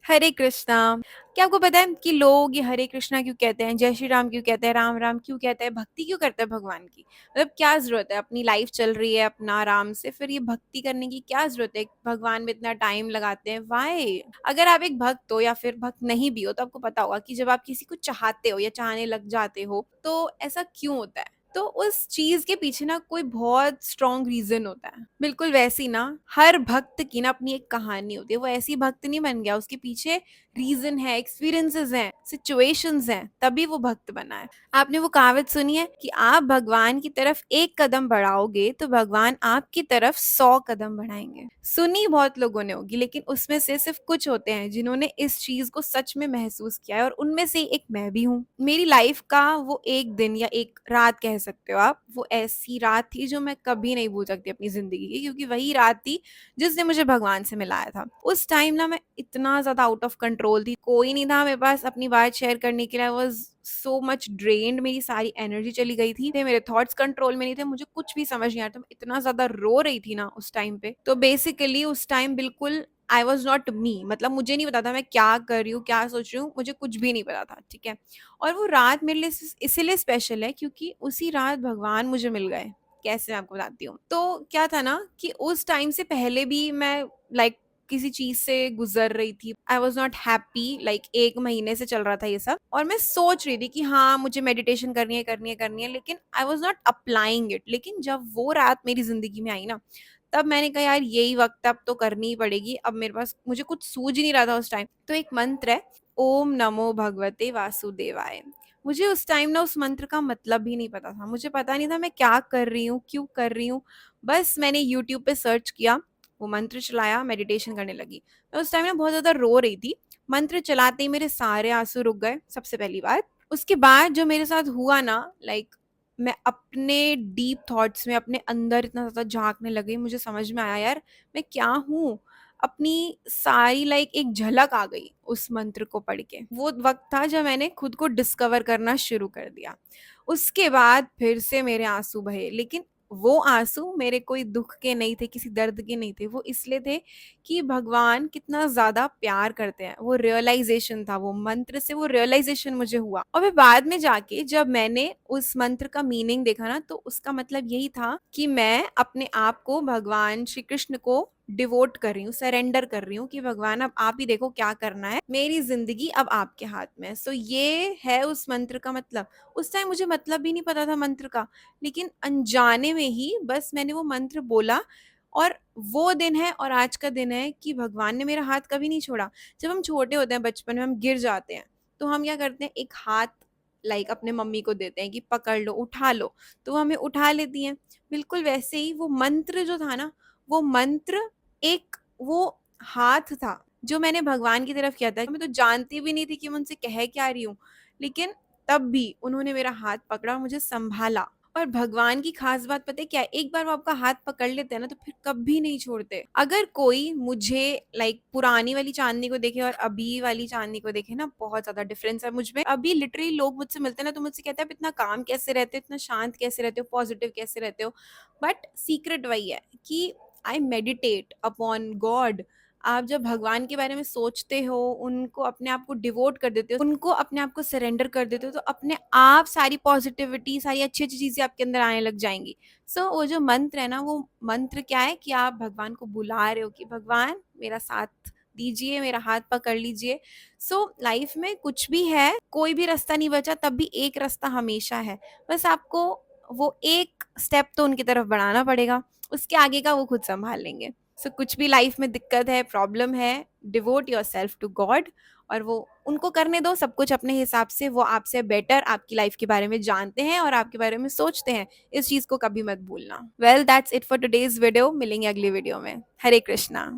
हरे कृष्णा। क्या आपको पता है कि लोग ये हरे कृष्णा क्यों कहते हैं, जय श्री राम क्यों कहते हैं, राम राम क्यों कहते हैं, भक्ति क्यों करते हैं भगवान की? मतलब क्या जरूरत है? अपनी लाइफ चल रही है अपना आराम से, फिर ये भक्ति करने की क्या जरूरत है? भगवान में इतना टाइम लगाते हैं, वाई? अगर आप एक भक्त हो या फिर भक्त नहीं भी हो तो आपको पता होगा कि जब आप किसी को चाहते हो या चाहने लग जाते हो तो ऐसा क्यों होता है। तो उस चीज के पीछे ना कोई बहुत स्ट्रॉन्ग रीजन होता है। बिल्कुल वैसी ना हर भक्त की ना अपनी एक कहानी होती है। वो ऐसी भक्त नहीं बन गया, उसके पीछे रीजन है, एक्सपीरियंसेस हैं, सिचुएशंस हैं, तभी वो भक्त बना है। आपने वो कहावत सुनी है कि आप भगवान की तरफ एक कदम बढ़ाओगे तो भगवान आपकी तरफ 100 कदम बढ़ाएंगे। सुनी बहुत लोगों ने होगी, लेकिन उसमें से सिर्फ कुछ होते हैं जिन्होंने इस चीज को सच में महसूस किया है, और उनमें से एक मैं भी हूँ। मेरी लाइफ का वो एक दिन या एक रात कह सकते हो आप, वो ऐसी रात थी जो मैं कभी नहीं भूल सकती अपनी जिंदगी की, क्योंकि वही रात थी जिसने मुझे भगवान से मिलाया था। उस टाइम ना मैं इतना ज्यादा आउट ऑफ कंट्रोल थी, कोई नहीं था मेरे पास अपनी बात शेयर करने के लिए। I was so much drained, मेरी सारी एनर्जी चली गई थी, मेरे थॉट्स कंट्रोल में नहीं थे, मुझे कुछ भी समझ नहीं आ रहा था। मैं इतना ज्यादा रो रही थी ना उस टाइम पे। तो बेसिकली उस टाइम बिल्कुल आई वॉज नॉट मी, मतलब मुझे नहीं पता था मैं क्या कर रही हूँ, क्या सोच रही हूँ, मुझे कुछ भी नहीं पता था। ठीक है। और वो रात मेरे लिए इसीलिए स्पेशल है क्योंकि उसी रात भगवान मुझे मिल गए। कैसे, मैं आपको बताती हूँ। तो क्या था ना कि उस टाइम से पहले भी मैं लाइक किसी चीज से गुजर रही थी। I was not happy, like 1 महीने से चल रहा था ये सब, और मैं सोच रही थी कि हाँ मुझे मेडिटेशन करनी है करनी है करनी है, लेकिन I was not applying it. लेकिन जब वो रात मेरी जिंदगी में आई ना, तब मैंने कहा यार यही वक्त, अब तो करनी ही पड़ेगी। अब मेरे पास मुझे कुछ सूझ ही नहीं रहा था उस टाइम। तो एक मंत्र है, ओम नमो भगवते वासुदेवाय। मुझे उस टाइम ना उस मंत्र का मतलब भी नहीं पता था, मुझे पता नहीं था मैं क्या कर रही हूँ, क्यों कर रही हूँ। बस मैंने यूट्यूब पे सर्च किया, वो मंत्र चलाया, मेडिटेशन करने लगी। मैं उस टाइम ना बहुत ज्यादा रो रही थी। मंत्र चलाते ही मेरे सारे आंसू रुक गए, सबसे पहली बात। उसके बाद जो मेरे साथ हुआ ना, लाइक मैं अपने डीप थॉट्स में अपने अंदर इतना ज्यादा झांकने लगी, मुझे समझ में आया यार मैं क्या हूँ। अपनी सारी लाइक एक झलक आ गई उस मंत्र को पढ़ के। वो वक्त था जब मैंने खुद को डिस्कवर करना शुरू कर दिया। उसके बाद फिर से मेरे आंसू बहे, लेकिन वो आंसू मेरे कोई दुख के नहीं थे, किसी दर्द के नहीं थे। वो इसलिए थे कि भगवान कितना ज्यादा प्यार करते हैं। वो रियलाइजेशन था, वो मंत्र से वो रियलाइजेशन मुझे हुआ। और फिर बाद में जाके जब मैंने उस मंत्र का मीनिंग देखा ना, तो उसका मतलब यही था कि मैं अपने आप को भगवान श्री कृष्ण को डिवोट कर रही हूँ, सरेंडर कर रही हूँ कि भगवान अब आप ही देखो क्या करना है, मेरी जिंदगी अब आपके हाथ में है। सो ये है उस मंत्र का मतलब। उस टाइम मुझे मतलब भी नहीं पता था मंत्र का, लेकिन अनजाने में ही बस मैंने वो मंत्र बोला। और वो दिन है और आज का दिन है कि भगवान ने मेरा हाथ कभी नहीं छोड़ा। जब हम छोटे होते हैं, बचपन में हम गिर जाते हैं, तो हम क्या करते हैं, एक हाथ लाइक अपने मम्मी को देते हैं कि पकड़ लो, उठा लो, तो वो हमें उठा लेती हैं। बिल्कुल वैसे ही वो मंत्र जो था ना, वो मंत्र एक वो हाथ था जो मैंने भगवान की तरफ किया था। मैं तो जानती भी नहीं थी कि मैं उनसे कह क्या रही हूँ, लेकिन तब भी उन्होंने मेरा हाथ पकड़ा, मुझे संभाला। और भगवान की खास बात पता है क्या है? एक बार वो आपका हाथ पकड़ लेते हैं ना, तो फिर कभी नहीं छोड़ते। अगर कोई मुझे लाइक पुरानी वाली चांदनी को देखे और अभी वाली चांदनी को देखे ना, बहुत ज्यादा डिफरेंस है मुझ में। अभी लिटरली लोग मुझसे मिलते हैं ना, तो मुझसे कहते हैं आप इतना काम कैसे रहते हो, इतना शांत कैसे रहते हो, पॉजिटिव कैसे रहते हो। बट सीक्रेट वही है कि आई मेडिटेट अपॉन गॉड। आप जब भगवान के बारे में सोचते हो, उनको अपने आप को डिवोट कर देते हो, उनको अपने आप को सरेंडर कर देते हो, तो अपने आप सारी पॉजिटिविटी, सारी अच्छी अच्छी चीजें आपके अंदर आने लग जाएंगी। सो वो जो मंत्र है ना, वो मंत्र क्या है कि आप भगवान को बुला रहे हो कि भगवान मेरा साथ दीजिए, मेरा हाथ पकड़ लीजिए। सो लाइफ में कुछ भी है, कोई भी रास्ता नहीं बचा, तब भी एक रास्ता हमेशा है। बस आपको वो एक स्टेप तो उनकी तरफ बढ़ाना पड़ेगा, उसके आगे का वो खुद संभाल लेंगे। सो कुछ भी लाइफ में दिक्कत है, प्रॉब्लम है, devote yourself to God, और वो उनको करने दो सब कुछ अपने हिसाब से। वो आपसे बेटर आपकी लाइफ के बारे में जानते हैं और आपके बारे में सोचते हैं। इस चीज को कभी मत भूलना। Well that's it for today's video. मिलेंगे अगली वीडियो में। हरे कृष्णा।